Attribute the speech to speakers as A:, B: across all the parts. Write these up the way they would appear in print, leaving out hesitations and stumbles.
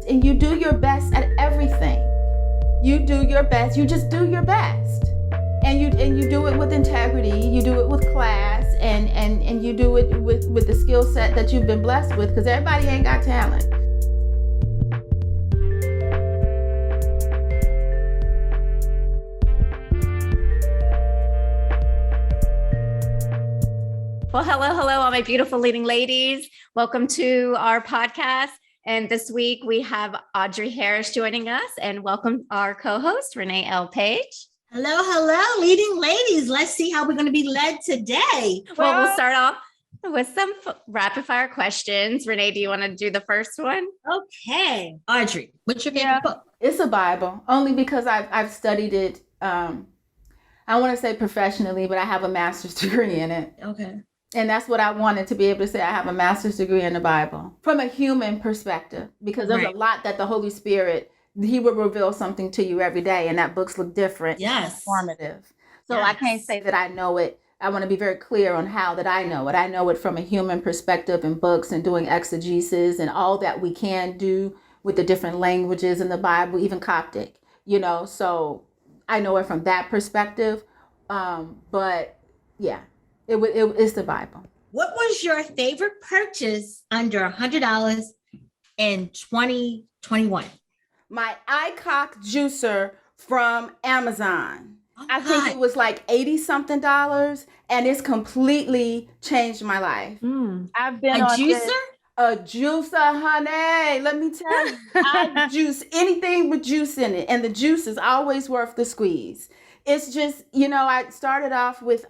A: and you do your best at everything. You do your best. You just do your best. And you do it with integrity. You do it with class, and you do it with the skill set that you've been blessed with, because everybody ain't got talent.
B: Well, hello, all my beautiful leading ladies. Welcome to our podcast. And this week we have Audrey Harris joining us, and welcome our co-host, Renee L. Paige.
C: Hello, leading ladies. Let's see how we're going to be led today.
B: Well, we'll start off with some rapid fire questions. Renee, do you want to do the first one?
C: Okay. Audrey, what's your favorite book?
A: It's a Bible, only because I've studied it, I want to say professionally, but I have a master's degree in it.
C: Okay.
A: And that's what I wanted, to be able to say I have a master's degree in the Bible from a human perspective, because there's a lot that the Holy Spirit, he will reveal something to you every day, and that books look different.
C: Yes.
A: Formative. So I can't say that I know it. I want to be very clear on how that I know it. I know it from a human perspective in books and doing exegesis and all that we can do with the different languages in the Bible, even Coptic, so I know it from that perspective. But yeah, it's the Bible.
C: What was your favorite purchase under $100 in 2021?
A: My iCock juicer from Amazon.
C: Oh,
A: I think it was like 80 something dollars, and it's completely changed my life. I've been on a juicer, honey. Let me tell you, I juice anything with juice in it, and the juice is always worth the squeeze. It's just, I started off with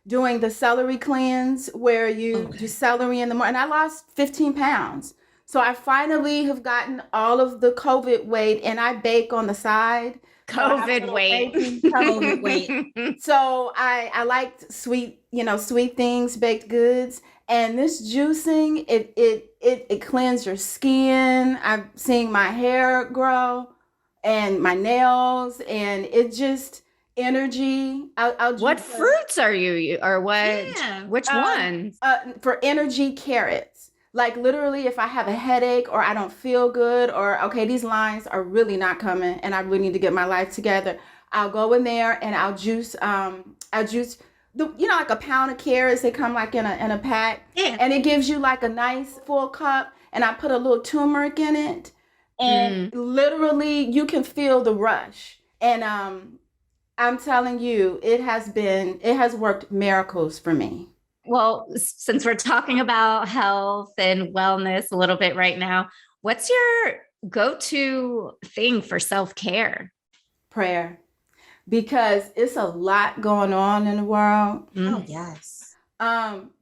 A: doing the celery cleanse, where you do celery in the morning, and I lost 15 pounds. So I finally have gotten all of the COVID weight, and I bake on the side.
B: COVID weight.
C: COVID weight.
A: So I liked sweet things, baked goods. And this juicing, it cleans your skin. I'm seeing my hair grow and my nails, and it just energy.
B: What fruits are you, or what?
C: Yeah.
B: Which ones?
A: For energy, carrots. Like literally, if I have a headache or I don't feel good, or okay, these lines are really not coming and I really need to get my life together, I'll go in there and I'll juice. Like a pound of carrots. They come like in a pack, and it gives you like a nice full cup. And I put a little turmeric in it, and literally you can feel the rush. And I'm telling you, it has worked miracles for me.
B: Well, since we're talking about health and wellness a little bit right now, what's your go-to thing for self-care?
A: Prayer. Because it's a lot going on in the world.
C: Oh, yes.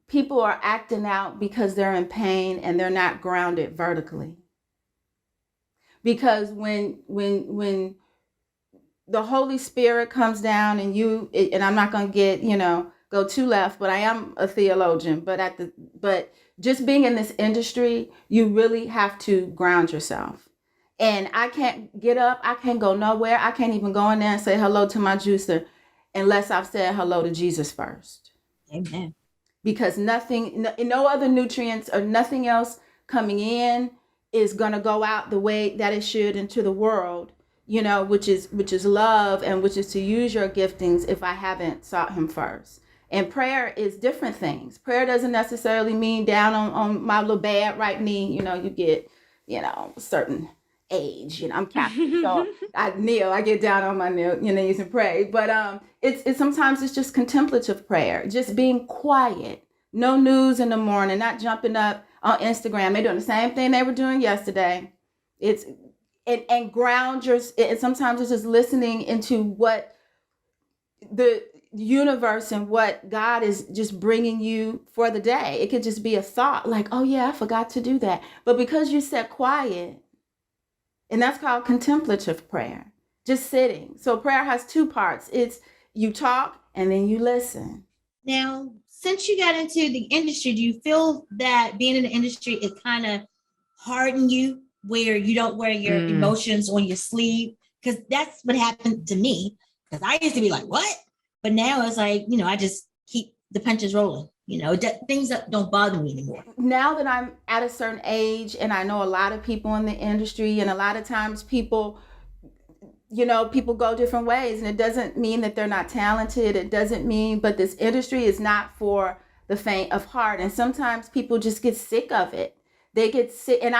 A: People are acting out because they're in pain and they're not grounded vertically. Because when the Holy Spirit comes down and I'm not going to get, go too left, but I am a theologian. But just being in this industry, you really have to ground yourself. And I can't get up. I can't go nowhere. I can't even go in there and say hello to my juicer unless I've said hello to Jesus first.
C: Amen. Because
A: no other nutrients or nothing else coming in is going to go out the way that it should into the world, which is love, and which is to use your giftings if I haven't sought him first. And prayer is different things. Prayer doesn't necessarily mean down on my little bad right knee. You get, a certain age. I'm Catholic, so I get down on my knees and pray. But it's sometimes it's just contemplative prayer, just being quiet, no news in the morning, not jumping up on Instagram. They're doing the same thing they were doing yesterday. And ground and sometimes it's just listening into what the universe and what God is just bringing you for the day. It could just be a thought like, oh yeah, I forgot to do that. But because you sat quiet, and that's called contemplative prayer, just sitting. So prayer has two parts. It's you talk and then you listen.
C: Now, since you got into the industry, do you feel that being in the industry, it kind of hardened you where you don't wear your emotions on your sleeve? Because that's what happened to me. Because I used to be like, what? But now it's like, I just keep the punches rolling. Things that don't bother me anymore.
A: Now that I'm at a certain age and I know a lot of people in the industry, and a lot of times people go different ways, and it doesn't mean that they're not talented. It doesn't mean, but this industry is not for the faint of heart. And sometimes people just get sick of it. They get sick. And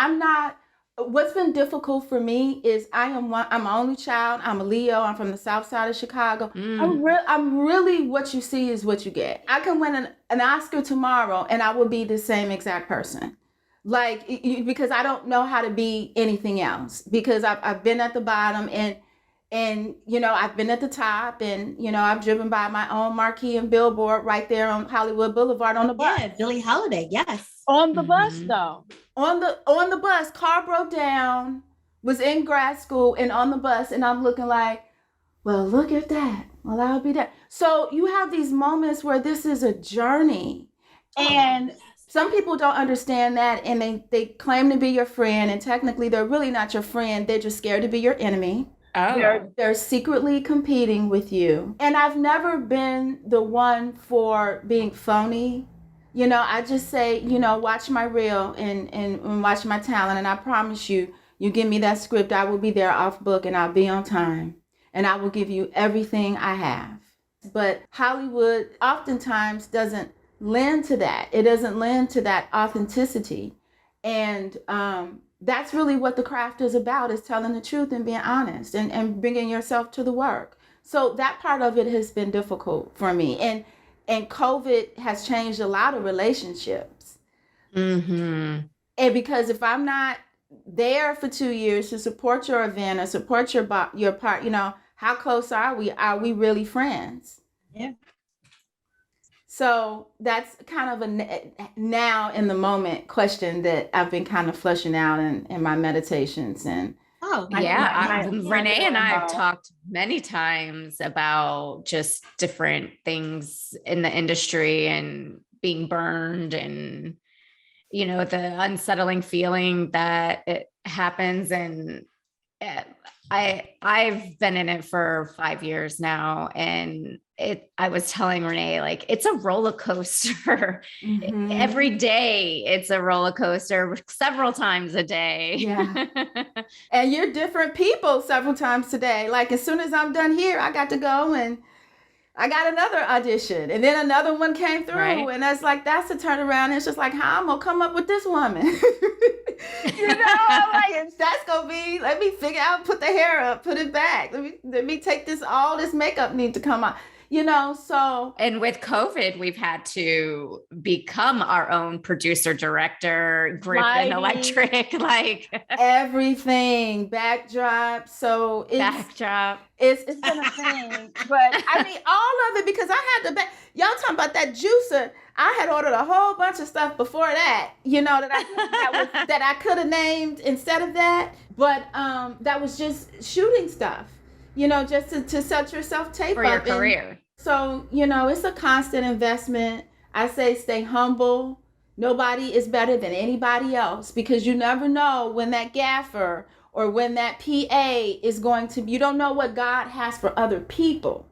A: what's been difficult for me is I'm an only child. I'm a Leo. I'm from the South Side of Chicago. I'm really, what you see is what you get. I can win an Oscar tomorrow and I will be the same exact person. Because I don't know how to be anything else, because I've been at the bottom and I've been at the top, and I've driven by my own marquee and billboard right there on Hollywood Boulevard on the bus.
C: Yeah, Billie Holiday, yes.
D: On the bus though.
A: On the bus, car broke down, was in grad school and on the bus, and I'm looking like, well, look at that. Well, I'll be there. So you have these moments where this is a journey, and some people don't understand that, and they claim to be your friend, and technically they're really not your friend. They're just scared to be your enemy.
B: Oh.
A: They're secretly competing with you. And I've never been the one for being phony. I just say, watch my reel and watch my talent. And I promise you give me that script, I will be there off book, and I'll be on time. And I will give you everything I have. But Hollywood oftentimes doesn't lend to that. It doesn't lend to that authenticity. And that's really what the craft is about, is telling the truth and being honest and bringing yourself to the work. So that part of it has been difficult for me. And COVID has changed a lot of relationships.
B: Mm-hmm.
A: And because if I'm not there for 2 years to support your event or support your part, how close are we? Are we really friends?
C: Yeah.
A: So that's kind of a now in the moment question that I've been kind of flushing out in my meditations. And
B: Renee and I have talked many times about just different things in the industry and being burned, and the unsettling feeling that it happens. And I've been in it for 5 years now, and I was telling Renee, like, it's a roller coaster.
A: Mm-hmm.
B: Every day it's a roller coaster, several times a day.
A: Yeah. And you're different people several times a day. Like, as soon as I'm done here, I got to go and I got another audition, and then another one came through, right. And that's a turnaround. It's just like, how I'm gonna come up with this woman? That's gonna be, let me figure out, put the hair up, put it back. Let me take all this makeup need to come out. So.
B: And with COVID, we've had to become our own producer, director, grip and electric, like
A: everything, backdrop. So it's been a thing. But I mean, all of it, because I had to, y'all talking about that juicer. I had ordered a whole bunch of stuff before that, that I could have named instead of that. But that was just shooting stuff, just to set yourself tape
B: for
A: up.
B: Your career.
A: So, it's a constant investment. I say stay humble. Nobody is better than anybody else, because you never know when that gaffer or when that PA is going to, you don't know what God has for other people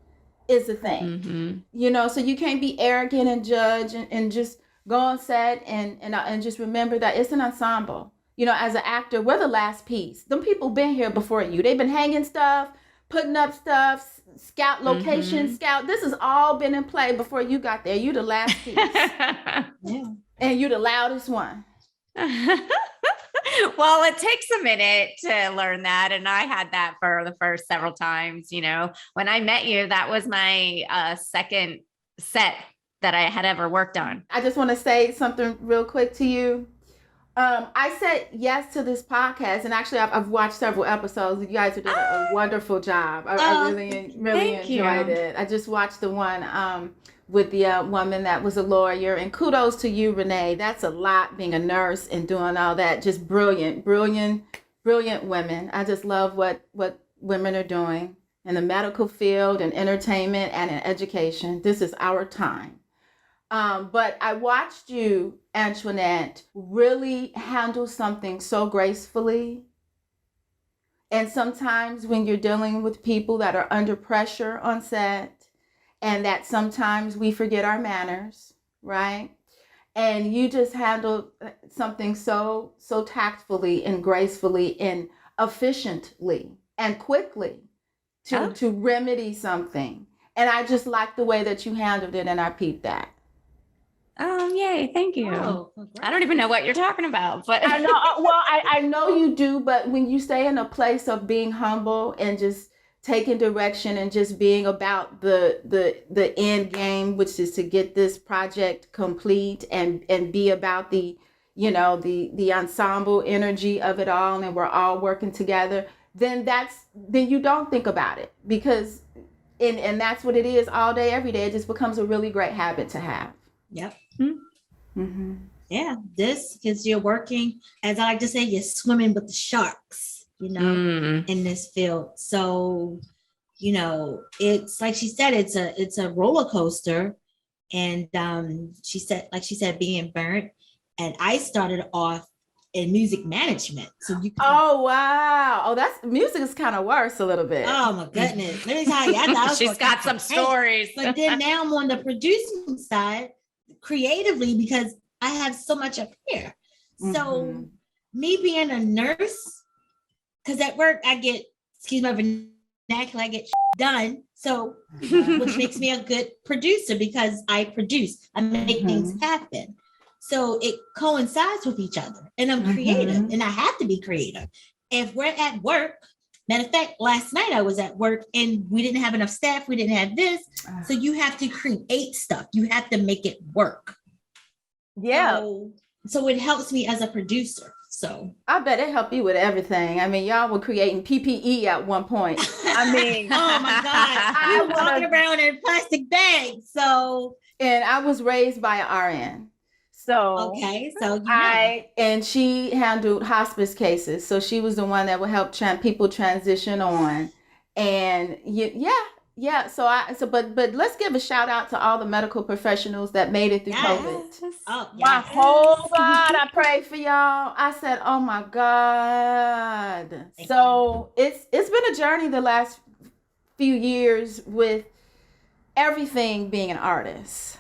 A: is the thing. Mm-hmm. So you can't be arrogant and judge and just go on set and just remember that it's an ensemble. As an actor, we're the last piece. Them people been here before you. They've been hanging stuff, putting up stuff, scout location, scout. This has all been in play before you got there. You the last piece. Yeah. And you the loudest one.
B: Well, it takes a minute to learn that. And I had that for the first several times. When I met you, that was my second set that I had ever worked on.
A: I just want to say something real quick to you. I said yes to this podcast, and actually I've watched several episodes. You guys are doing a wonderful job. I really enjoyed it. I just watched the one with the woman that was a lawyer, and kudos to you, Renee. That's a lot, being a nurse and doing all that. Just brilliant women. I just love what women are doing in the medical field and entertainment and in education. This is our time. But I watched you, Antoinette, really handle something so gracefully. And sometimes when you're dealing with people that are under pressure on set, and that sometimes we forget our manners, right? And you just handled something so tactfully and gracefully and efficiently and quickly to remedy something. And I just like the way that you handled it, and I peeped that.
B: Oh, yay. Thank you.
C: Oh,
B: I don't even know what you're talking about, but
A: I know, well, I know you do, but when you stay in a place of being humble and just taking direction and just being about the end game, which is to get this project complete and be about the, you know, the ensemble energy of it all, and we're all working together, then you don't think about it, because and that's what it is all day, every day. It just becomes a really great habit to have.
C: Yep.
A: Mm-hmm.
C: Yeah, this, because you're working, as I like to say, you're swimming with the sharks, you know, in this field. So, you know, it's like she said, it's a roller coaster. And she said, being burnt. And I started off in music management. So you can,
A: oh wow. Oh, that's music is kind of worse a little bit.
C: oh my goodness. Let me tell you, I thought I was
B: she's got some stories.
C: But then now I'm on the producing side creatively, because I have so much up here. So me being a nurse, because at work I get, excuse my vernacular, I get done. So, which makes me a good producer, because I produce, I make things happen. So it coincides with each other, and I'm creative, and I have to be creative. If we're at work, matter of fact, last night I was at work and we didn't have enough staff, we didn't have this. So you have to create stuff. You have to make it work.
A: Yeah.
C: So it helps me as a producer. So
A: I bet it helped you with everything. I mean, y'all were creating PPE at one point. I mean,
C: oh my God, we were walking around in plastic bags. So,
A: and I was raised by an RN. So
C: okay, so you know.
A: And she handled hospice cases. So she was the one that would help people transition on. And yeah. But let's give a shout out to all the medical professionals that made it through COVID.
C: Oh,
A: my whole God, I prayed for y'all. I said, oh my God. So it's been a journey the last few years with everything being an artist.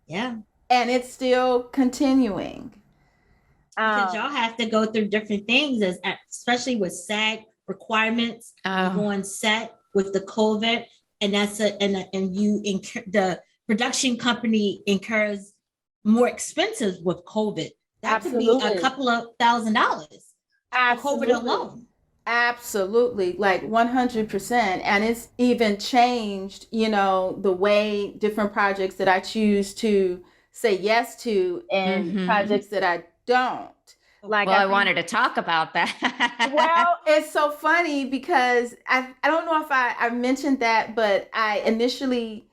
C: Yeah.
A: And it's still continuing.
C: Because y'all have to go through different things, especially with SAG requirements. You go on set with the COVID, and the production company incurs more expenses with COVID. That could be a couple of $1,000.
A: Absolutely.
C: For COVID alone.
A: Absolutely, like 100%. And it's even changed, you know, the way different projects that I choose to say yes to and projects that I don't.
B: Like, well, I wanted to talk about that.
A: Well, it's so funny because I don't know if I mentioned that, but I initially,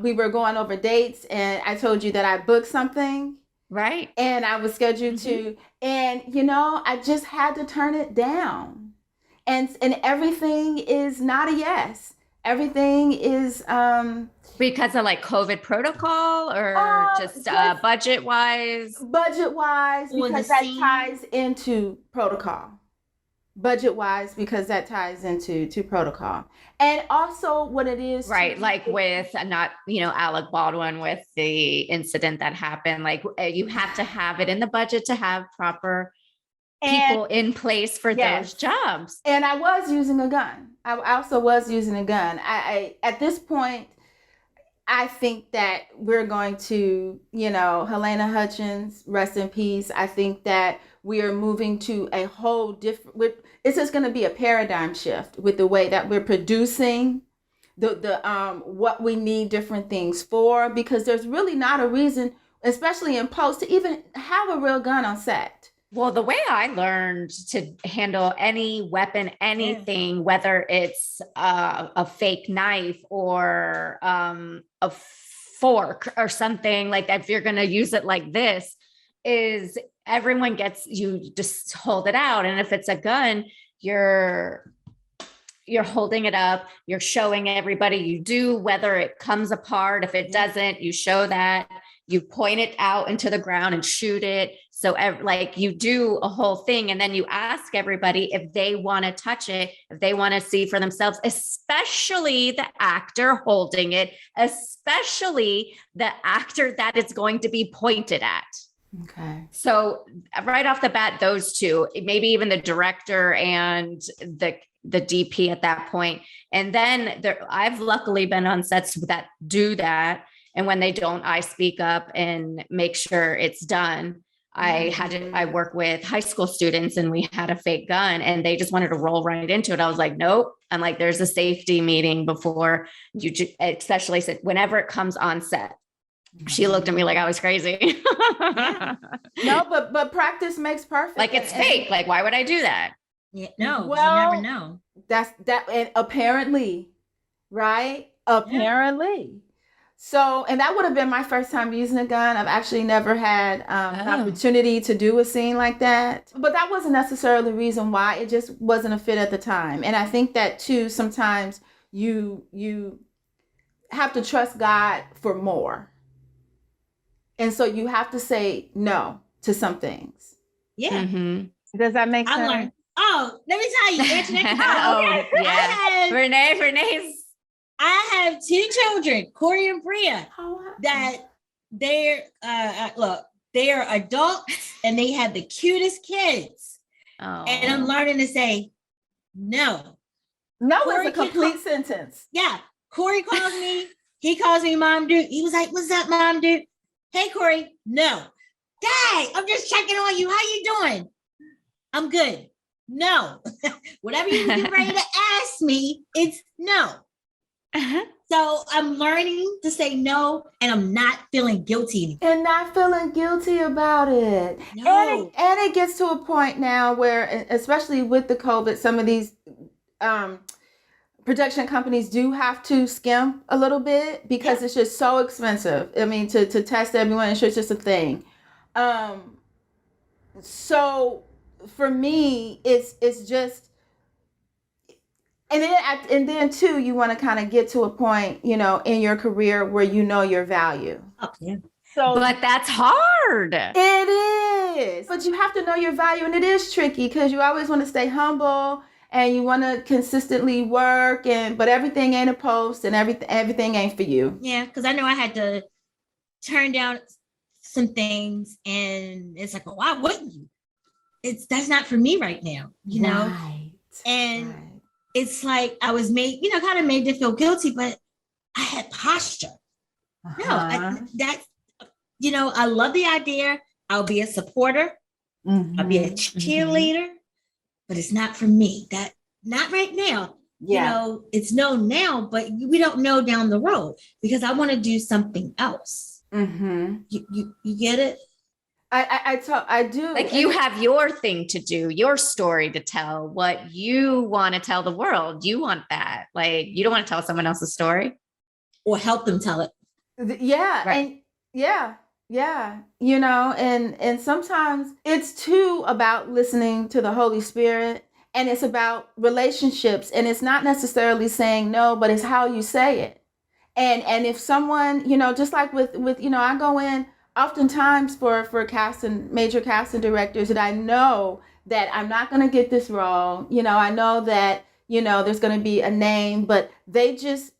A: we were going over dates and I told you that I booked something.
B: Right.
A: And I was scheduled to, and you know, I just had to turn it down. And everything is not a yes. Everything is
B: because of like COVID protocol, or just budget wise?
A: Budget wise, because that ties into protocol. Budget wise, because that ties into protocol. And also what it is.
B: Right. Like with Alec Baldwin, with the incident that happened, like you have to have it in the budget to have proper people in place for those jobs. And
A: I was using a gun. I also was using a gun. I at this point, I think that we're going to, Helena Hutchins, rest in peace. I think that we are moving to a whole different, it's just going to be a paradigm shift with the way that we're producing the what we need different things for, because there's really not a reason, especially in post, to even have a real gun on set.
B: Well, the way I learned to handle any weapon, anything, whether it's a fake knife or a fork or something, like if you're going to use it like this, is you just hold it out. And if it's a gun, you're holding it up, you're showing everybody you do, whether it comes apart, if it doesn't, you show that. you point it out into the ground and shoot it. So like you do a whole thing, and then you ask everybody if they want to touch it, if they want to see for themselves, especially the actor holding it, especially the actor that it's going to be pointed at.
A: Okay.
B: So right off the bat, those two, maybe even the director and the DP at that point. And then I've luckily been on sets that do that. And when they don't, I speak up and make sure it's done. I work with high school students, and we had a fake gun and they just wanted to roll right into it. I was like, nope. I'm like, there's a safety meeting before you, especially whenever it comes on set. She looked at me like I was crazy.
C: Yeah.
A: No, but practice makes perfect.
B: Like it's fake. Like, why would I do that?
C: Yeah, no,
A: Well,
C: you never know.
A: And apparently, right? Apparently. So, and that would have been my first time using a gun. I've actually never had an opportunity to do a scene like that. But that wasn't necessarily the reason why. It just wasn't a fit at the time. And I think that too, sometimes you have to trust God for more. And so you have to say no to some things.
C: Yeah.
B: Mm-hmm.
A: Does that make sense?
C: I learned. Oh, let me tell you, Antoinette.
B: Yeah. Renee's.
C: I have two children, Corey and Bria, that they're adults and they have the cutest kids.
B: Oh.
C: And I'm learning to say no.
A: No
C: Corey
A: is a complete sentence.
C: Yeah. Corey calls me. He calls me Mom Dude. He was like, "What's up, Mom Dude?" "Hey, Corey." "No." "Dad, I'm just checking on you. How you doing?" "I'm good." "No." Whatever you get ready to ask me, it's no. So I'm learning to say no, and I'm not feeling guilty.
A: And not feeling guilty about it.
C: No.
A: And it gets to a point now where, especially with the COVID, some of these production companies do have to skimp a little bit because it's just so expensive. I mean, to test everyone, it's just a thing. So for me, it's just, and then too, you want to kind of get to a point, in your career where you know your value.
C: Oh, yeah.
A: So,
B: but that's hard.
A: It is. But you have to know your value, and it is tricky because you always want to stay humble and you want to consistently work, but everything ain't a post and everything ain't for you.
C: Yeah, because I know I had to turn down some things, and it's like, well, why wouldn't you? That's not for me right now, know?
A: Right.
C: And
A: right.
C: It's like I was made, kind of made to feel guilty, but I had posture.
A: Uh-huh.
C: I love the idea. I'll be a supporter.
A: Mm-hmm.
C: I'll be a cheerleader, but it's not for me. Not right now.
A: Yeah.
C: It's no now, but we don't know down the road because I want to do something else.
A: Mm-hmm.
C: You get it?
A: I do.
B: Like you have your thing to do, your story to tell, what you want to tell the world. You want that. Like you don't want to tell someone else's story.
C: Or help them tell it.
A: Yeah.
B: Right.
A: And yeah. And sometimes it's too about listening to the Holy Spirit, and it's about relationships, and it's not necessarily saying no, but it's how you say it. And if someone, just like with I go in oftentimes for major casting directors that I know that I'm not going to get this wrong. I know that, there's going to be a name, but it's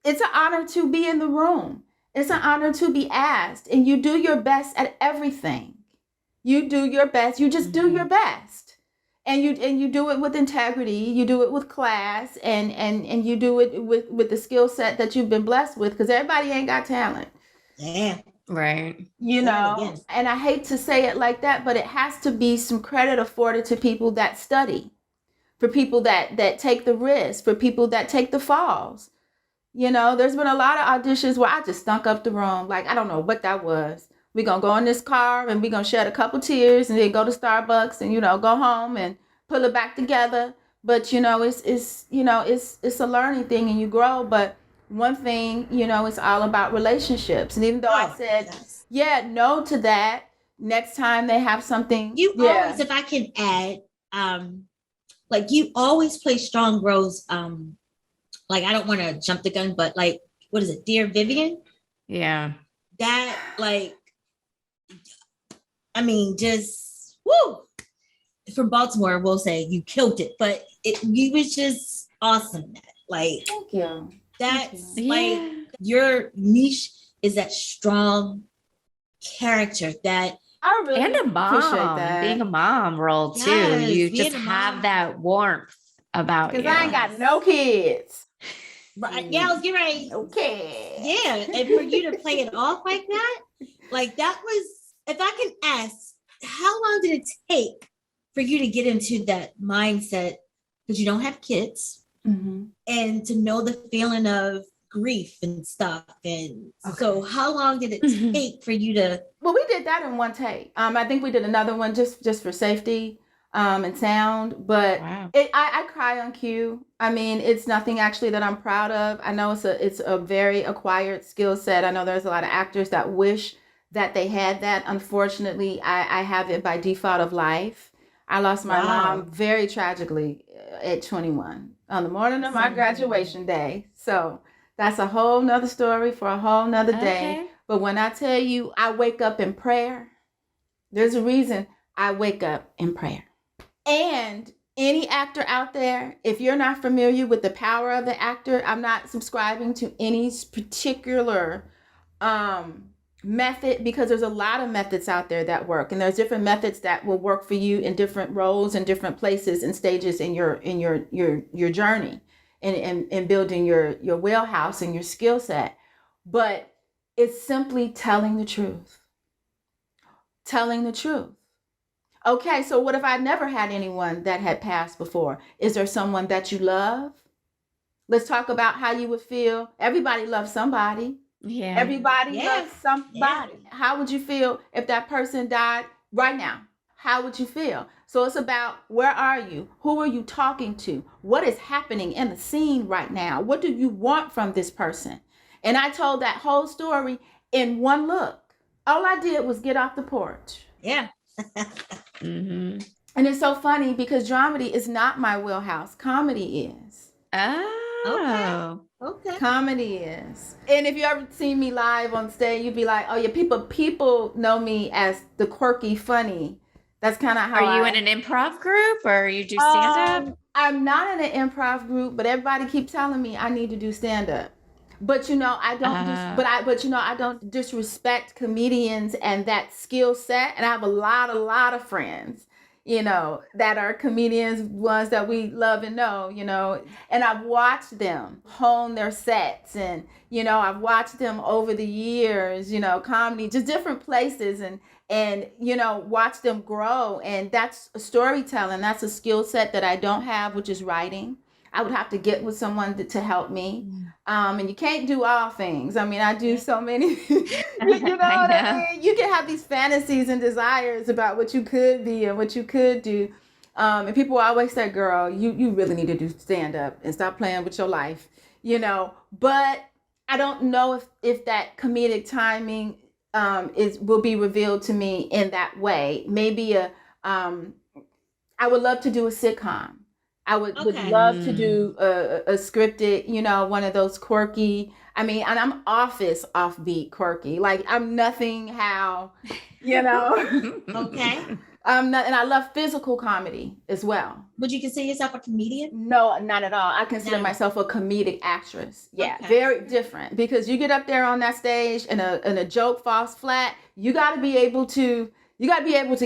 A: an honor to be in the room. It's an honor to be asked, and you do your best at everything. You do your best. You just do your best. And you do it with integrity. You do it with class, and you do it with the skill set that you've been blessed with, because everybody ain't got talent.
C: Yeah.
B: Right.
A: And I hate to say it like that, but it has to be some credit afforded to people that study, for people that take the risk, for people that take the falls. There's been a lot of auditions where I just stunk up the room. Like, I don't know what that was. We're going to go in this car and we're going to shed a couple tears and then go to Starbucks and, go home and pull it back together. But, it's a learning thing and you grow. But one thing, it's all about relationships. And even though I said, no to that, next time they have something.
C: You always, if I can add, you always play strong roles. I don't want to jump the gun, but what is it? Dear Vivian?
B: Yeah.
C: that, like, I mean, just woo. From Baltimore, we'll say you killed it, but you was just awesome at it. Like,
A: Thank you.
C: that's
B: you.
C: like
B: Yeah.
C: your niche is that strong character that
A: I really
B: And a
A: appreciate
B: mom,
A: that.
B: being a mom role too.
C: Yes,
B: You
C: being
B: just
C: a
B: have
C: mom.
B: that warmth about you.
A: Because I ain't got no kids.
C: right. Yeah, I was getting ready.
A: Okay.
C: Yeah, and for you to play it off like that, like that was. If I can ask, how long did it take for you to get into that mindset? Because you don't have kids,
A: Mm-hmm.
C: and to know the feeling of grief and stuff. And so, how long did it
B: Mhm.
C: take for you to?
A: Well, we did that in one take. I think we did another one just for safety and sound. But
B: Wow.
A: I cry on cue. I mean, it's nothing actually that I'm proud of. I know it's a very acquired skill set. I know there's a lot of actors that wish that they had that. Unfortunately, I have it by default of life. I lost my mom very tragically at 21 on the morning of my graduation day. So that's a whole nother story for a whole nother day.
B: Okay.
A: But when I tell you I wake up in prayer, there's a reason I wake up in prayer. And any actor out there, if you're not familiar with the power of the actor, I'm not subscribing to any particular method, because there's a lot of methods out there that work, and there's different methods that will work for you in different roles and different places and stages in your journey and building your wheelhouse and your skill set. But it's simply telling the truth. Telling the truth. Okay, so what if I never had anyone that had passed before? Is there someone that you love? Let's talk about how you would feel. Everybody loves somebody.
B: Yeah.
A: Everybody
C: Yeah.
A: loves somebody. How would you feel if that person died right now? How would you feel? So it's about, where are you? Who are you talking to? What is happening in the scene right now? What do you want from this person? And I told that whole story in one look. All I did was get off the porch.
C: Yeah.
B: Mm-hmm.
A: And it's so funny because dramedy is not my wheelhouse. Comedy is.
B: Oh.
C: Okay.
A: Comedy is. And if you ever see me live on stage, you'd be like, oh yeah, people know me as the quirky funny. That's kind of how
B: Are you in an improv group, or you do stand up?
A: I'm not in an improv group, but everybody keeps telling me I need to do stand up. But I don't I don't disrespect comedians and that skill set. And I have a lot of friends, that are comedians, ones that we love and know, and I've watched them hone their sets, and, I've watched them over the years, comedy, just different places, and watch them grow. And that's storytelling. That's a skill set that I don't have, which is writing. I would have to get with someone to help me. And you can't do all things. I mean, I do so many, what I mean? You can have these fantasies and desires about what you could be and what you could do. And people always say, girl, you really need to do stand up and stop playing with your life, but I don't know if that comedic timing will be revealed to me in that way. Maybe I would love to do a sitcom. I would love to do a scripted, one of those quirky. I mean, and I'm offbeat quirky. Like, I'm nothing how,
C: Okay.
A: I'm not, and I love physical comedy as well.
C: Would you consider yourself a comedian?
A: No, not at all. I consider myself a comedic actress. Yeah, very different, because you get up there on that stage and a joke falls flat. You got to be able to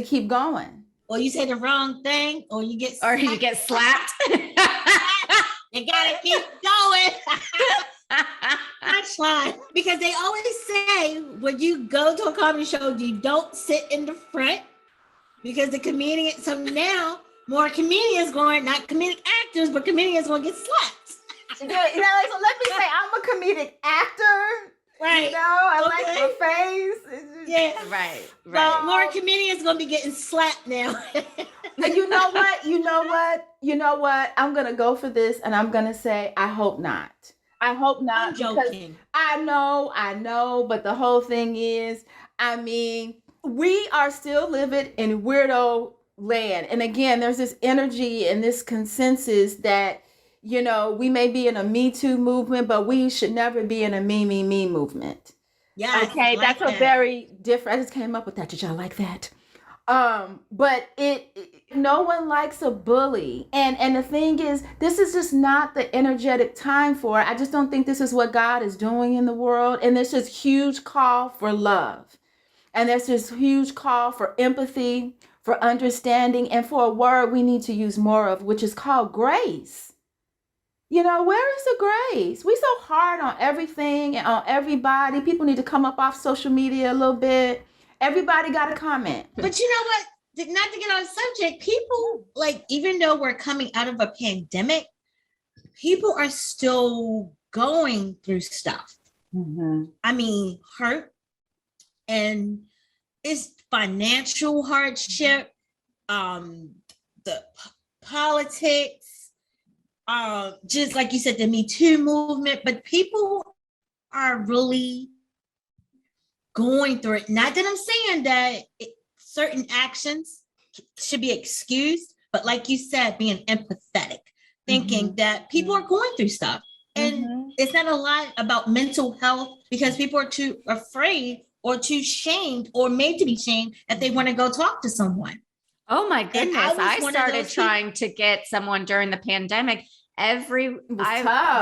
A: keep going.
C: Or you say the wrong thing, or you get
B: slapped.
C: You gotta keep going. Punchline. Because they always say when you go to a comedy show, you don't sit in the front, because the comedian. So now more comedians going, not comedic actors, but comedians going to get slapped.
A: So let me say, I'm a comedic actor.
C: Right.
A: I like my face.
C: Yeah.
B: Right.
C: But more comedians going to be getting slapped now.
A: And you know what? I'm going to go for this, and I'm going to say, I hope not.
C: I'm joking.
A: I know, but the whole thing is, I mean, we are still living in weirdo land. And again, there's this energy and this consensus that, we may be in a Me Too movement, but we should never be in a me movement.
C: Yes.
A: Okay,
C: like
A: that's a
C: that.
A: very different. I just came up with that. Did y'all like that? But no one likes a bully. And the thing is, this is just not the energetic time for it. I just don't think this is what God is doing in the world. And there's this huge call for love. And there's this huge call for empathy, for understanding, and for a word we need to use more of, which is called grace. Where is the grace? We so hard on everything and on everybody. People need to come up off social media a little bit. Everybody got a comment.
C: But you know what? Not to get on subject, people, like, even though we're coming out of a pandemic, people are still going through stuff.
A: Mm-hmm.
C: I mean, hurt, and it's financial hardship, the politics, just like you said, the Me Too movement, but people are really going through it. Not that I'm saying that certain actions should be excused, but like you said, being empathetic, thinking that people are going through stuff. And it's not a lot about mental health because people are too afraid or too shamed or made to be shamed if they want to go talk to someone.
B: Oh my goodness. I started trying
C: people.
B: to get someone during the pandemic. I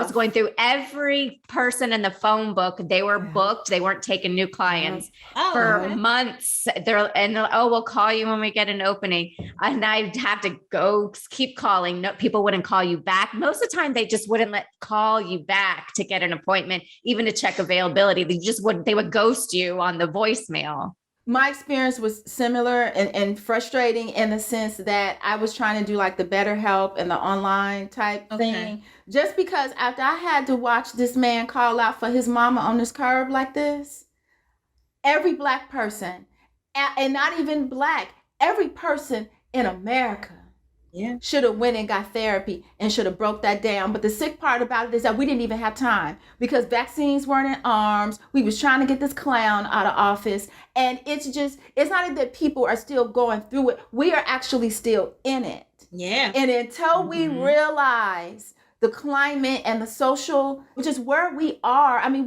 A: was
B: going through every person in the phone book. They were booked. They weren't taking new clients for months. They're like, oh, we'll call you when we get an opening. And I'd have to go keep calling. No, people wouldn't call you back. Most of the time, they just wouldn't call you back to get an appointment, even to check availability. They would ghost you on the voicemail.
A: My experience was similar and frustrating in the sense that I was trying to do like the BetterHelp and the online type thing. Just because after I had to watch this man call out for his mama on this curb like this, every Black person, and not even Black, every person in America should have went and got therapy and should have broke that down. But the sick part about it is that we didn't even have time because vaccines weren't in arms. We was trying to get this clown out of office. And it's not that people are still going through it. We are actually still in it.
C: Yeah.
A: And until we realize the climate and the social, which is where we are, I mean,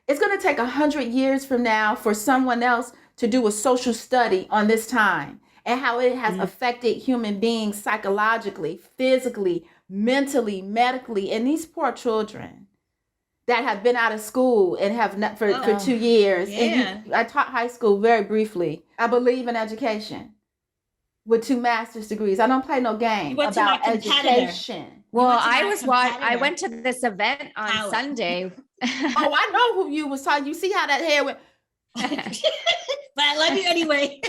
A: it's going to take 100 years from now for someone else to do a social study on this time and how it has affected human beings psychologically, physically, mentally, medically, and these poor children that have been out of school and have not for 2 years.
C: Yeah.
A: And I taught high school very briefly. I believe in education with 2 master's degrees. I don't play no game about education.
B: Well, I went to this event on Sunday.
A: Oh, I know who you was talking. You see how that hair went.
C: But I love you anyway.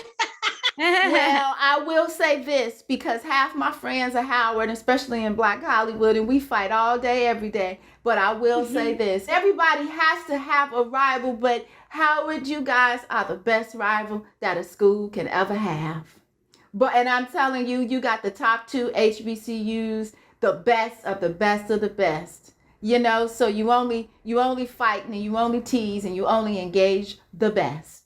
A: Well, I will say this because half my friends are Howard, especially in Black Hollywood, and we fight all day, every day. But I will say this. Everybody has to have a rival, but Howard, you guys are the best rival that a school can ever have. And I'm telling you, you got the top 2 HBCUs, the best of the best of the best. So you only fight and you only tease and you only engage the best.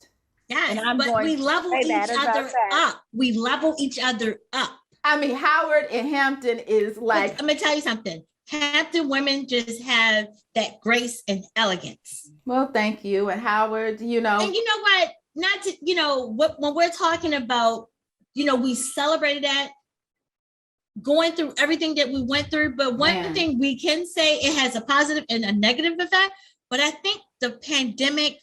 C: Yes, but we level each other up. We level each other up.
A: I mean, Howard and Hampton is like...
C: I'm going to tell you something. Hampton women just have that grace and elegance.
A: Well, thank you. And Howard, And
C: you know what? Not to, when we're talking about, we celebrated that, going through everything that we went through. But one thing we can say, it has a positive and a negative effect. But I think the pandemic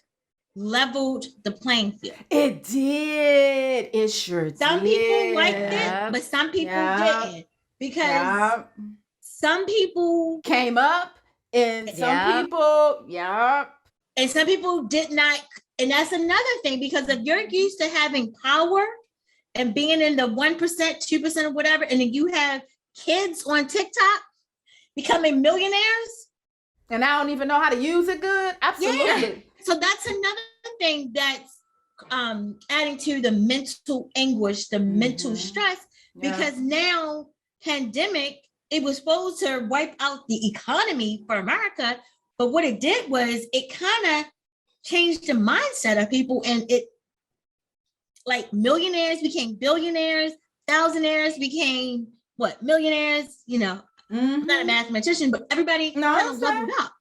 C: leveled the playing field.
A: It did. It sure did.
C: Some people liked it, but some people didn't. Because some people
A: came up and some people,
C: and some people did not. And that's another thing, because if you're used to having power and being in the 1%, 2% or whatever, and then you have kids on TikTok becoming millionaires.
A: And I don't even know how to use it good. Absolutely.
C: Yeah. So that's another thing that's adding to the mental anguish, the mental stress, because now pandemic, it was supposed to wipe out the economy for America. But what it did was it kind of changed the mindset of people, and it, like, millionaires became billionaires, thousandaires became millionaires, I'm not a mathematician, but everybody kind of leveled up.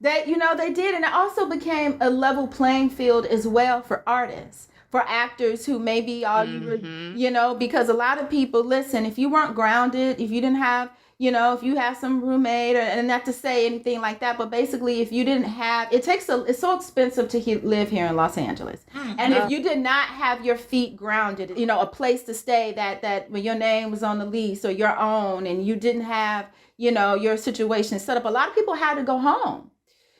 A: They did. And it also became a level playing field as well for artists, for actors who maybe all you were, because a lot of people, listen, if you weren't grounded, if you didn't have, if you have some roommate, and not to say anything like that, but basically if you didn't have, it's so expensive to live here in Los Angeles. And if you did not have your feet grounded, a place to stay that when your name was on the lease or your own, and you didn't have, your situation set up, a lot of people had to go home.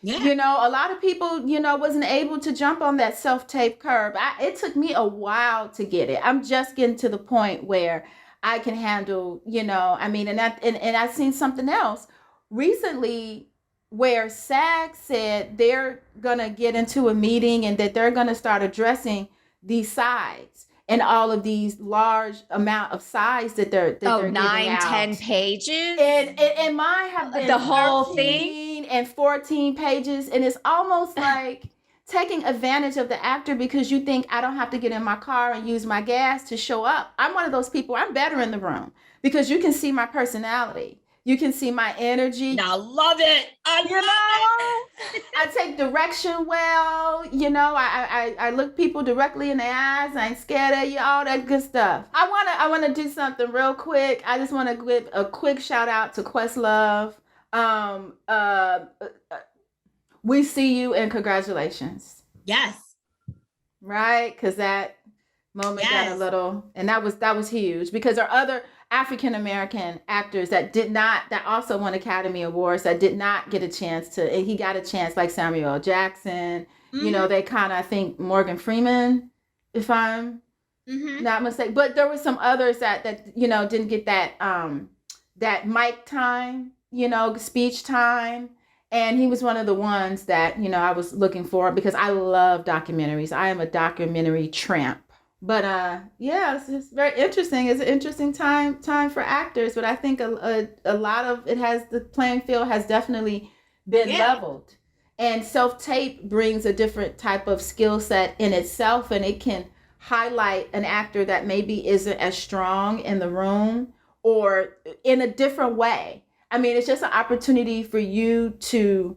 A: Yeah. A lot of people, wasn't able to jump on that self-tape curve. It took me a while to get it. I'm just getting to the point where I can handle, and I've seen something else recently where SAG said they're going to get into a meeting and that they're going to start addressing these sides and all of these large amount of sides that they're
B: 9-10 pages.
A: And mine have been
B: the whole thing
A: and 14 pages. And it's almost like taking advantage of the actor because you think I don't have to get in my car and use my gas to show up. I'm one of those people. I'm better in the room because you can see my personality. You can see my energy.
C: I love it.
A: I take direction well. I look people directly in the eyes. I ain't scared of you. All that good stuff. I wanna do something real quick. I just want to give a quick shout out to Questlove. We see you and congratulations.
C: Yes.
A: Right, because that moment got a little, and that was huge because there are other African American actors that also won Academy Awards that did not get a chance to, and he got a chance, like Samuel L. Jackson. They kind of, I think Morgan Freeman, if I'm not mistaken, but there were some others that didn't get that mic time, speech time. And he was one of the ones that, I was looking for because I love documentaries. I am a documentary tramp. But it's just very interesting. It's an interesting time for actors. But I think a lot of it the playing field has definitely been leveled. And self-tape brings a different type of skill set in itself. And it can highlight an actor that maybe isn't as strong in the room or in a different way. I mean, it's just an opportunity for you to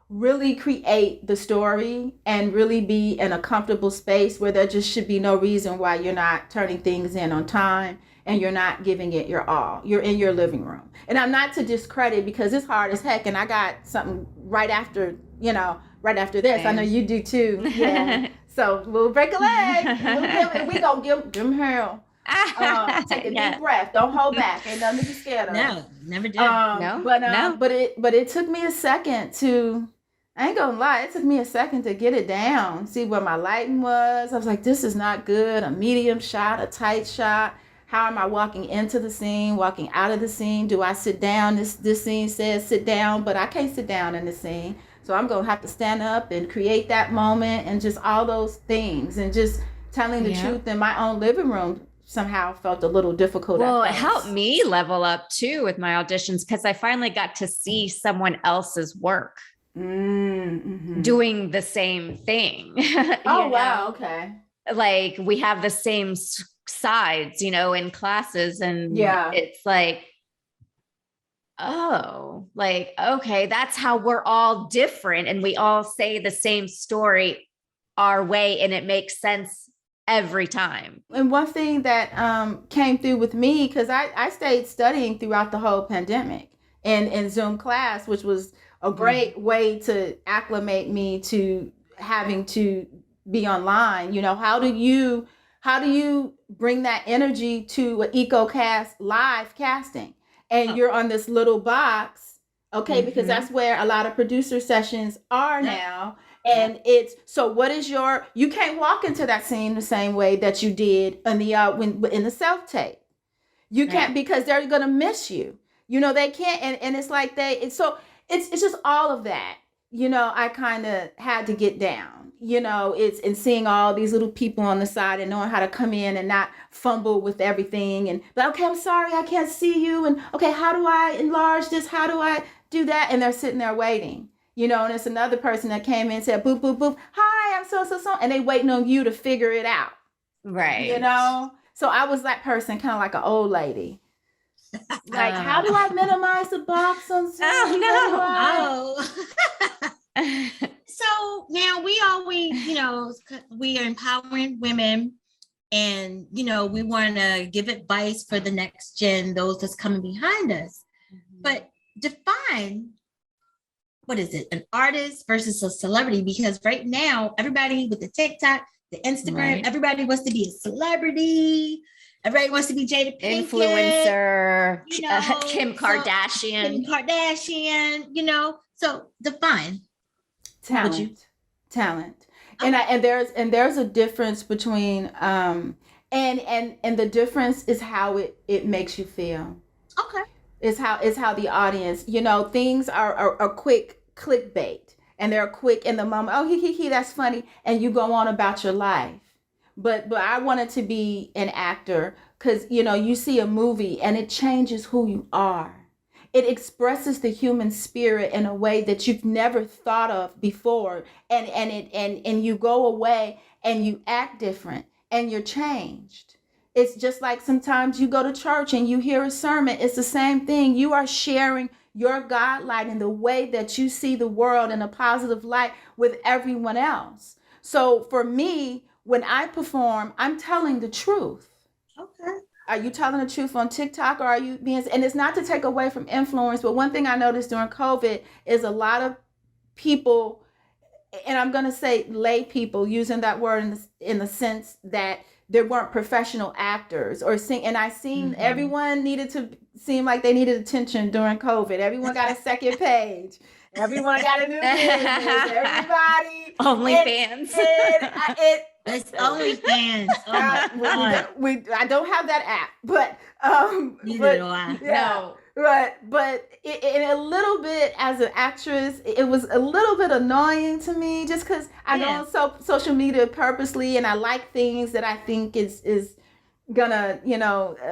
A: really create the story and really be in a comfortable space where there just should be no reason why you're not turning things in on time and you're not giving it your all. You're in your living room. And I'm not to discredit because it's hard as heck. And I got something right after this. I know you do too. Yeah. So we'll break a leg and we gonna give them hell. Take a deep breath. Don't hold back. Ain't nothing to be scared of.
C: No, never did.
A: But it took me a second to, I ain't gonna lie, it took me a second to get it down, see where my lighting was. I was like, this is not good. A medium shot, a tight shot. How am I walking into the scene, walking out of the scene? Do I sit down? This scene says sit down, but I can't sit down in the scene. So I'm gonna have to stand up and create that moment and just all those things and just telling the truth in my own living room somehow felt a little difficult.
B: Well, it helped me level up too with my auditions because I finally got to see someone else's work doing the same thing.
A: Wow. Okay.
B: Like we have the same sides, in classes and it's like, oh, like, okay, that's how we're all different. And we all say the same story our way and it makes sense every time.
A: And one thing that came through with me, because I stayed studying throughout the whole pandemic and in Zoom class, which was a great way to acclimate me to having to be online. How do you bring that energy to an EcoCast live casting? And you're on this little box, okay, because that's where a lot of producer sessions are now. And you can't walk into that scene the same way that you did in the self-tape. You can't because they're going to miss you. They can't. And it's like it's just all of that, I kind of had to get down, it's in seeing all these little people on the side and knowing how to come in and not fumble with everything. And okay, I'm sorry, I can't see you. And okay, how do I enlarge this? How do I do that? And they're sitting there waiting. And it's another person that came in and said, boop, boop, boop. Hi, I'm so. And they waiting on you to figure it out.
B: Right.
A: So I was that person, kind of like an old lady. Like, how do I minimize the box on Zoom?
C: Oh. So now we always, we are empowering women, and, we want to give advice for the next gen, those that's coming behind us. But define, what is it, an artist versus a celebrity? Because right now, everybody with the TikTok, the Instagram, everybody wants to be a celebrity. Everybody wants to be Jada Pinkett,
B: influencer, Kim Kardashian.
C: So define.
A: Talent. And there's a difference between and the difference is how it makes you feel.
C: Okay.
A: It's how the audience, things are quick clickbait, and they're quick in the moment. Oh, he, that's funny, and you go on about your life. But I wanted to be an actor because you see a movie and it changes who you are. It expresses the human spirit in a way that you've never thought of before, and you go away and you act different and you're changed. It's just like sometimes you go to church and you hear a sermon. It's the same thing. You are sharing your God light and the way that you see the world in a positive light with everyone else. So for me, when I perform, I'm telling the truth.
C: Okay.
A: Are you telling the truth on TikTok, or are you being, and it's not to take away from influence, but one thing I noticed during COVID is a lot of people, and I'm going to say lay people, using that word in the sense that they weren't professional actors or sing. And I seen everyone needed to seem like they needed attention during COVID. Everyone got a second page. Everyone got a new business. Everybody.
B: OnlyFans.
C: It's OnlyFans. Oh
A: I don't have that app, but
C: neither do I.
A: Yeah, no. But in a little bit, as an actress, it was a little bit annoying to me, just because I know social media purposely, and I like things that I think is gonna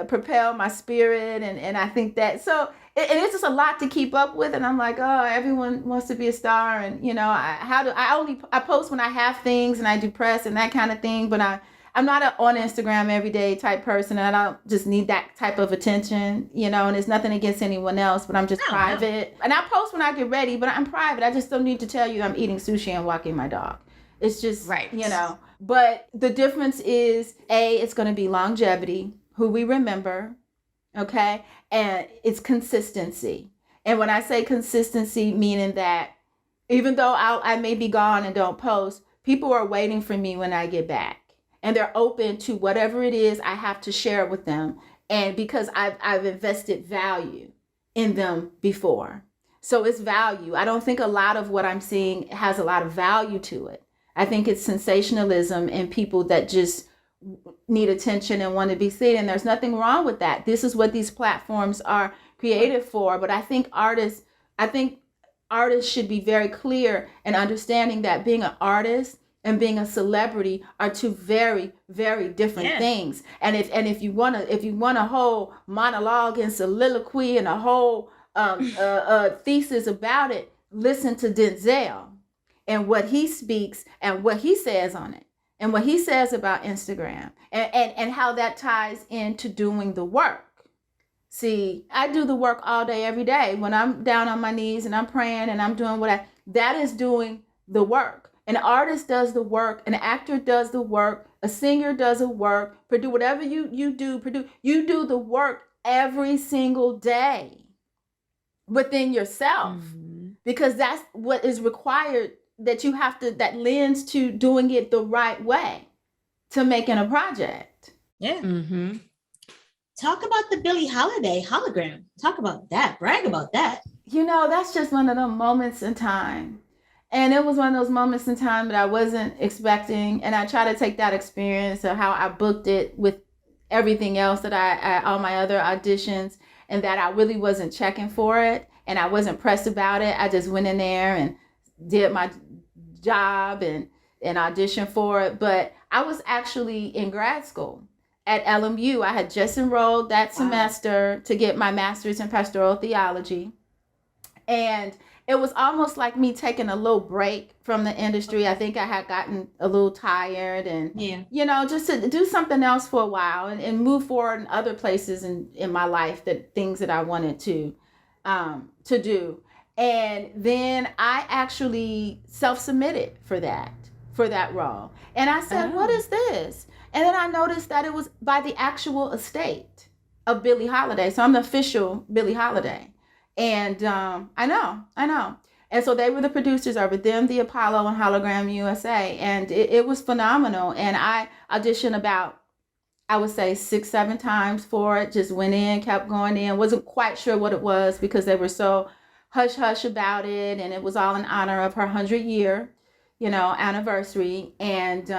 A: propel my spirit, and I think that so. And it's just a lot to keep up with, and I'm like, oh, everyone wants to be a star, and I post when I have things, and I do press and that kind of thing, but I'm not on Instagram every day type person, and I don't just need that type of attention, and it's nothing against anyone else, but I'm just private. And I post when I get ready, but I'm private. I just don't need to tell you I'm eating sushi and walking my dog. It's just, But the difference is, it's going to be longevity, who we remember, okay? And it's consistency. And when I say consistency, meaning that even though I may be gone and don't post, people are waiting for me when I get back. And they're open to whatever it is I have to share with them. And because I've invested value in them before. So it's value. I don't think a lot of what I'm seeing has a lot of value to it. I think it's sensationalism and people that just need attention and want to be seen, and there's nothing wrong with that. This is what these platforms are created for. But I think artists should be very clear in understanding that being an artist and being a celebrity are two very, very different things. And if you want a whole monologue and soliloquy and a whole thesis about it, listen to Denzel and what he speaks and what he says on it. And what he says about Instagram and how that ties into doing the work. See, I do the work all day, every day. When I'm down on my knees and I'm praying and I'm doing that is doing the work. An artist does the work. An actor does the work. A singer does the work. Whatever you do the work every single day within yourself, because that's what is required. That you have to, that lends to doing it the right way to making a project.
C: Yeah. Talk about the Billie Holiday hologram. Talk about that. Brag about that.
A: That's just one of them moments in time. And it was one of those moments in time that I wasn't expecting. And I try to take that experience of how I booked it with everything else that I all my other auditions, and that I really wasn't checking for it. And I wasn't pressed about it. I just went in there and did my job and auditioned for it. But I was actually in grad school at LMU. I had just enrolled that semester to get my master's in pastoral theology. And it was almost like me taking a little break from the industry. I think I had gotten a little tired and, just to do something else for a while and move forward in other places in my life, that things that I wanted to do. And then I actually self-submitted for that role. And I said, what is this? And then I noticed that it was by the actual estate of Billie Holiday. So I'm the official Billie Holiday. And I know. And so they were the producers of it, them, the Apollo and Hologram USA. And it was phenomenal. And I auditioned about, I would say 6-7 times for it. Just went in, kept going in. Wasn't quite sure what it was because they were so hush-hush about it. And it was all in honor of her 100-year, anniversary. And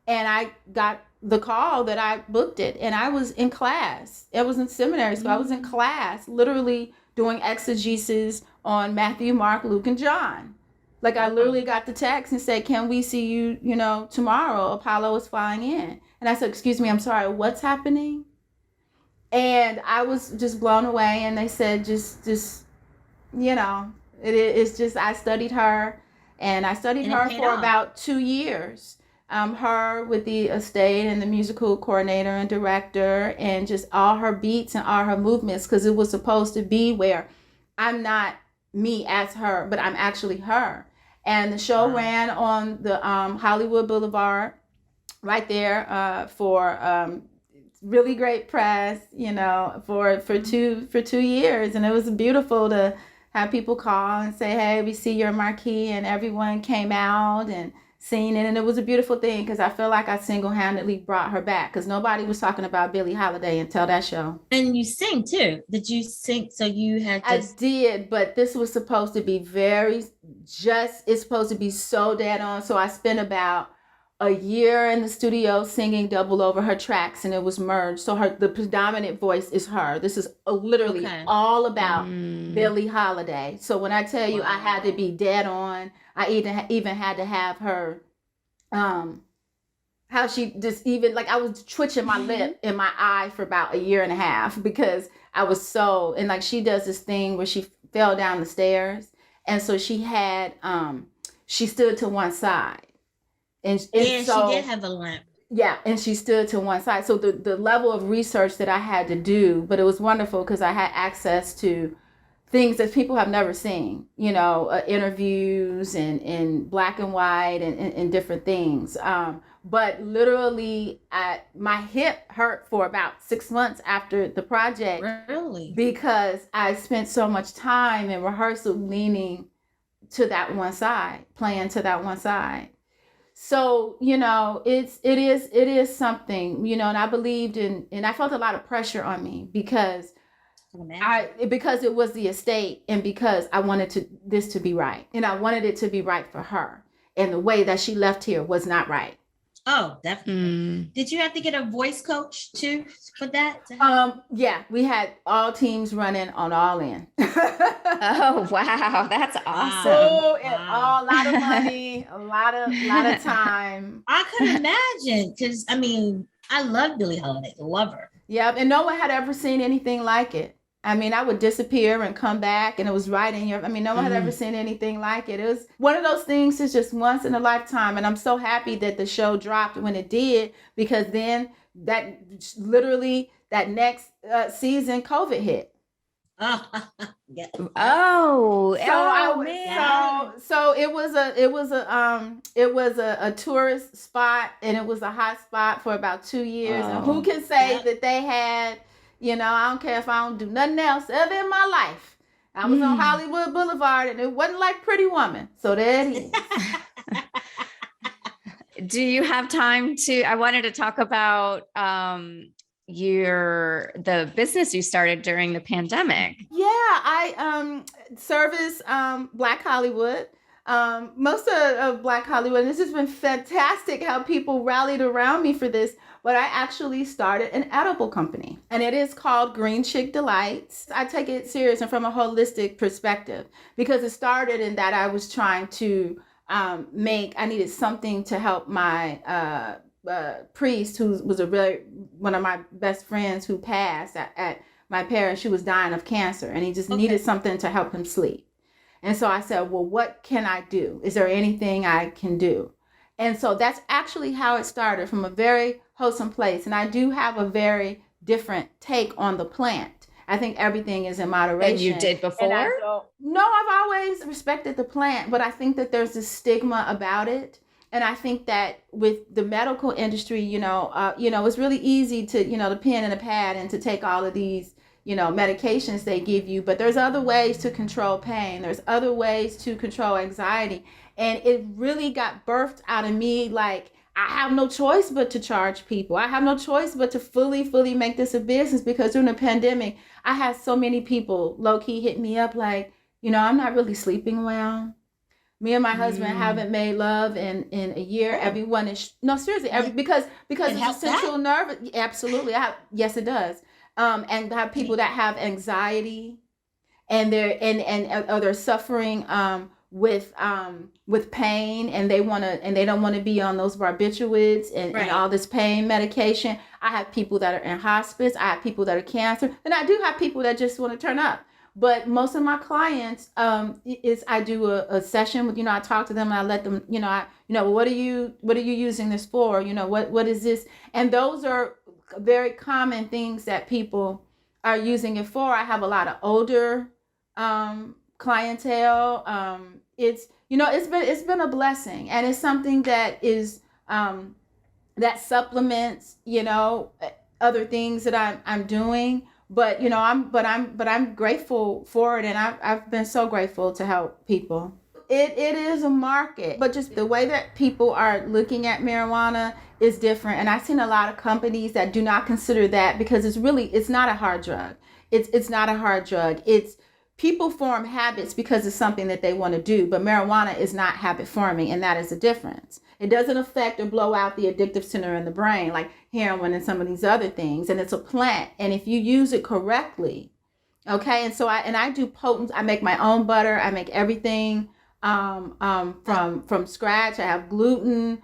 A: I got the call that I booked it. And I was in class. I was in seminary. So I was in class, literally doing exegesis on Matthew, Mark, Luke, and John. Like I literally got the text and said, can we see you, tomorrow? Apollo is flying in. And I said, excuse me, I'm sorry, what's happening? And I was just blown away. And they said, it's just, I studied her. And I studied her for about 2 years. Her with the estate and the musical coordinator and director, and just all her beats and all her movements, because it was supposed to be where I'm not me as her, but I'm actually her. And the show ran on the Hollywood Boulevard right there for really great press, for 2 years. And it was beautiful to have people call and say, hey, we see your marquee, and everyone came out and seen it. And it was a beautiful thing because I feel like I single-handedly brought her back, because nobody was talking about Billie Holiday until that show.
C: And you sing too. Did you sing? So you had to...
A: I did, but this was supposed to be it's supposed to be so dead on. So I spent about a year in the studio singing double over her tracks, and it was merged. So the predominant voice is her. This is literally all about Billie Holiday. So when I tell you I had to be dead on, I even had to have her, how she just even, like I was twitching my lip in my eye for about a year and a half, because I was so, and like she does this thing where she fell down the stairs. And so she had, she stood to one side. And so,
C: she did have a limp.
A: Yeah, and she stood to one side. So the level of research that I had to do, but it was wonderful because I had access to things that people have never seen, interviews and black and white and different things. But literally, my hip hurt for about 6 months after the project.
C: Really?
A: Because I spent so much time in rehearsal leaning to that one side, playing to that one side. So, it is something, and I believed and I felt a lot of pressure on me because it was the estate, and because I wanted this to be right, and I wanted it to be right for her, and the way that she left here was not right.
C: Oh, definitely. Did you have to get a voice coach too for that?
A: Yeah, we had all teams running on All In.
B: Oh, wow. That's awesome.
A: Oh, and a lot of money, a lot of time.
C: I could imagine, because I love Billie Holiday, love her.
A: Yep, and no one had ever seen anything like it. I would disappear and come back, and it was right in your, no one had ever seen anything like it. It was one of those things that's just once in a lifetime. And I'm so happy that the show dropped when it did, because then that next season, COVID hit.
C: Yeah.
A: So it was a tourist spot, and it was a hot spot for about 2 years. And who can say that they had, I don't care if I don't do nothing else ever in my life. I was on Hollywood Boulevard, and it wasn't like Pretty Woman. So there it is.
B: Do you have time I wanted to talk about the business you started during the pandemic.
A: Yeah, I service Black Hollywood. Most of Black Hollywood. And this has been fantastic how people rallied around me for this. But I actually started an edible company, and it is called Green Chick Delights. I take it serious and from a holistic perspective, because it started in that I was trying to I needed something to help my priest, who was one of my best friends who passed at my parents. She was dying of cancer, and he just needed something to help him sleep. And so I said, well, what can I do? Is there anything I can do? And so that's actually how it started, from a very wholesome place. And I do have a very different take on the plant. I think everything is in moderation.
B: And you did before?
A: No, I've always respected the plant, but I think that there's this stigma about it. And I think that with the medical industry, it's really easy to, the pen and a pad and to take all of these, medications they give you. But there's other ways to control pain. There's other ways to control anxiety. And it really got birthed out of me, like, I have no choice but to charge people. I have no choice but to fully make this a business, because during the pandemic, I had so many people low-key hit me up like, I'm not really sleeping well. Me and my husband haven't made love in a year. Everyone is seriously, because it's a central nerve. Absolutely, yes, it does. And I have people that have anxiety, and they're suffering with pain, and they don't want to be on those barbiturates and all this pain medication. I have people that are in hospice. I have people that are cancer, and I do have people that just want to turn up. But most of my clients, I do a session with, I talk to them and I let them, what are you using this for? What is this? And those are very common things that people are using it for. I have a lot of older clientele. It's been a blessing, and it's something that is that supplements other things that I'm doing. But I'm grateful for it, and I've been so grateful to help people. It is a market, but just the way that people are looking at marijuana is different. And I've seen a lot of companies that do not consider that, because it's not a hard drug. It's not a hard drug. It's people form habits because it's something that they want to do, but marijuana is not habit forming, and that is the difference. It doesn't affect or blow out the addictive center in the brain like heroin and some of these other things. And it's a plant, and if you use it correctly, okay. And so I do potent. I make my own butter. I make everything from scratch. I have gluten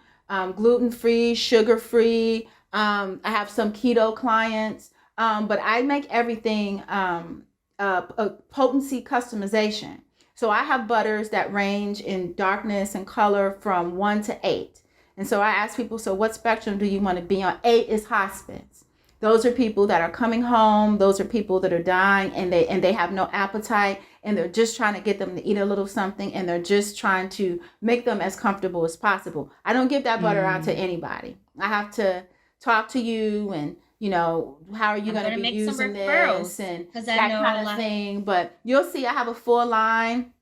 A: free, sugar free. I have some keto clients, but I make everything a potency customization. So I have butters that range in darkness and color from 1 to 8. And so I ask people, so what spectrum do you want to be on? 8 is hospice. Those are people that are coming home. Those are people that are dying, and they have no appetite, and they're just trying to get them to eat a little something, and they're just trying to make them as comfortable as possible. I don't give that butter out to anybody. I have to talk to you, and how are you going to be using this and that kind of thing. But you'll see I have a full line.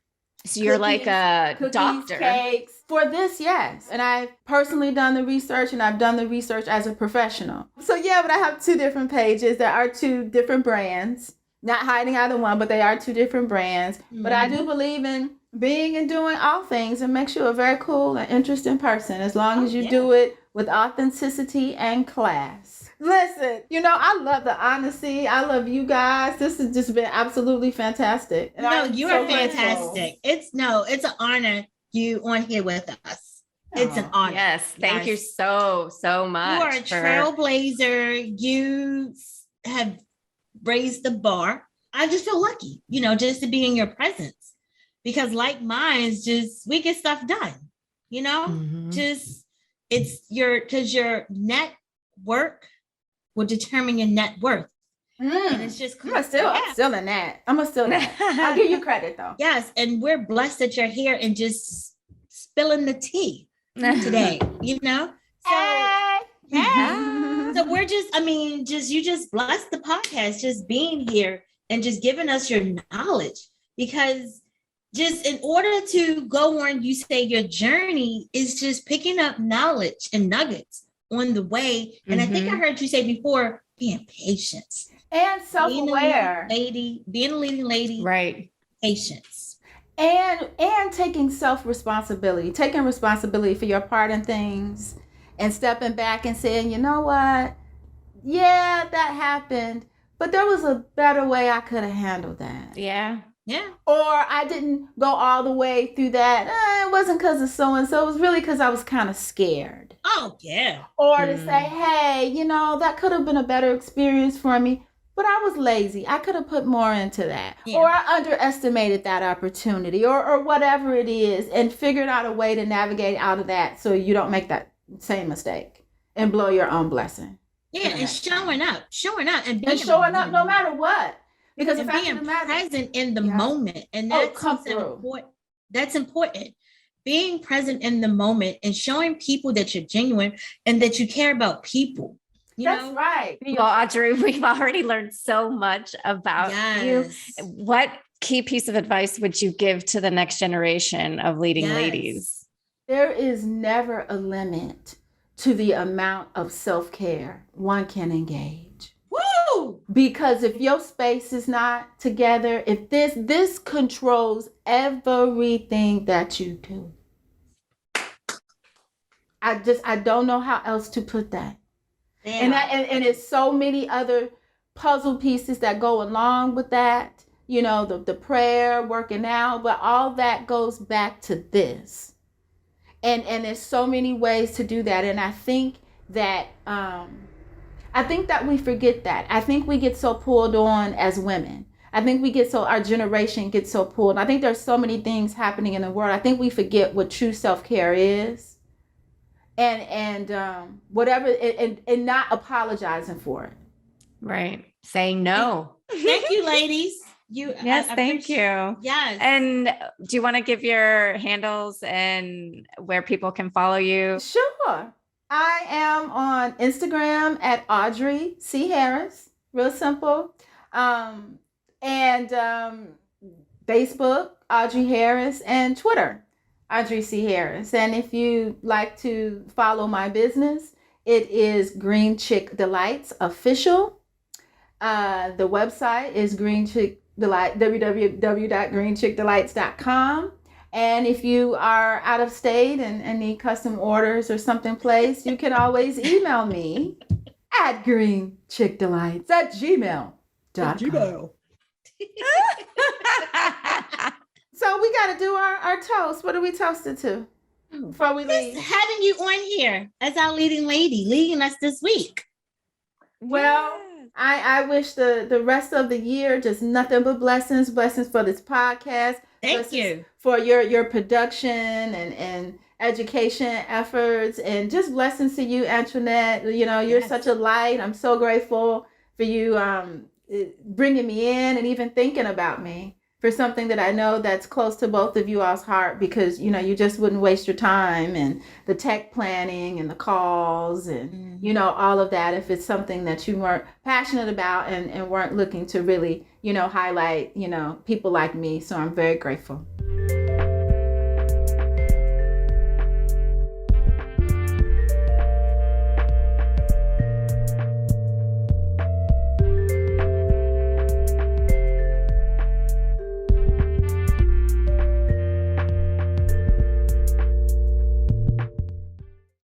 B: So you're like a doctor.
A: Cakes. For this, yes. And I've personally done the research, and I've done the research as a professional. So yeah, but I have 2 different pages. There are 2 different brands. Not hiding either one, but they are 2 different brands. Mm-hmm. But I do believe in being and doing all things, and makes you a very cool and interesting person, as long as you do it with authenticity and class. Listen, I love the honesty. I love you guys. This has just been absolutely fantastic.
C: And you are fantastic. It's an honor you on here with us. It's an honor.
B: Yes. Thank you so much.
C: You are a trailblazer. You have raised the bar. I just feel lucky, just to be in your presence, because like mine is just, we get stuff done, just because your network will determine your net worth. And it's just
A: I'm still in that. I'll give you credit though.
C: Yes, and we're blessed that you're here and just spilling the tea today. So so we're you just blessed the podcast, just being here and just giving us your knowledge, because just in order to go on, you say your journey is just picking up knowledge and nuggets on the way. And I think I heard you say before, being patient
A: and self-aware,
C: being a leading lady,
B: right?
C: Patience
A: and taking taking responsibility for your part in things, and stepping back and saying, you know what? Yeah, that happened, but there was a better way I could have handled that.
B: Yeah.
A: Or I didn't go all the way through that. It wasn't because of so-and-so. It was really because I was kind of scared.
C: Oh, yeah.
A: Or to say, hey, that could have been a better experience for me. but I was lazy. I could have put more into that.
C: Yeah.
A: Or I underestimated that opportunity or whatever it is, and figured out a way to navigate out of that so you don't make that same mistake and blow your own blessing.
C: Yeah, and showing up and being
A: showing up no matter what. Because
C: and
A: the fact
C: being
A: of the matter,
C: present in the moment. And that's important. That's important. Being present in the moment and showing people that you're genuine and that you care about people.
A: That's right.
B: Well, Audrey, we've already learned so much about you. What key piece of advice would you give to the next generation of leading ladies?
A: There is never a limit to the amount of self-care one can engage.
C: Woo!
A: Because if your space is not together, if this controls everything that you do. I don't know how else to put that. And it's so many other puzzle pieces that go along with that, you know, the prayer, working out, but all that goes back to this. And there's so many ways to do that. And I think that we forget that. I think we get so pulled on as women. I think our generation gets so pulled. I think there's so many things happening in the world. I think we forget what true self-care is. And whatever, and not apologizing for it.
B: Right. Saying no.
C: Thank you, ladies.
B: Yes, thank you.
C: Yes.
B: And do you want to give your handles and where people can follow you?
A: Sure. I am on Instagram at Audrey C. Harris. Real simple. And Facebook, Audrey Harris, and Twitter, Audrey C. Harris. And if you like to follow my business, it is Green Chick Delights Official. The website is Green Chick Delight, www.greenchickdelights.com. And if you are out of state and need custom orders or something placed, you can always email me at greenchickdelights@gmail.com. So we got to do our toast. What are we toasted to before we leave?
C: Having you on here as our leading lady, leading us this week.
A: Well, I wish the rest of the year just nothing but blessings for this podcast.
C: Thank you
A: for your production and education efforts, and just blessings to you, Antoinette. You know, you're such a light. I'm so grateful for you bringing me in and even thinking about me for something that I know that's close to both of you all's heart, because, you know, you just wouldn't waste your time and the tech planning and the calls and, you know, all of that if it's something that you weren't passionate about and weren't looking to really, you know, highlight, you know, people like me. So I'm very grateful.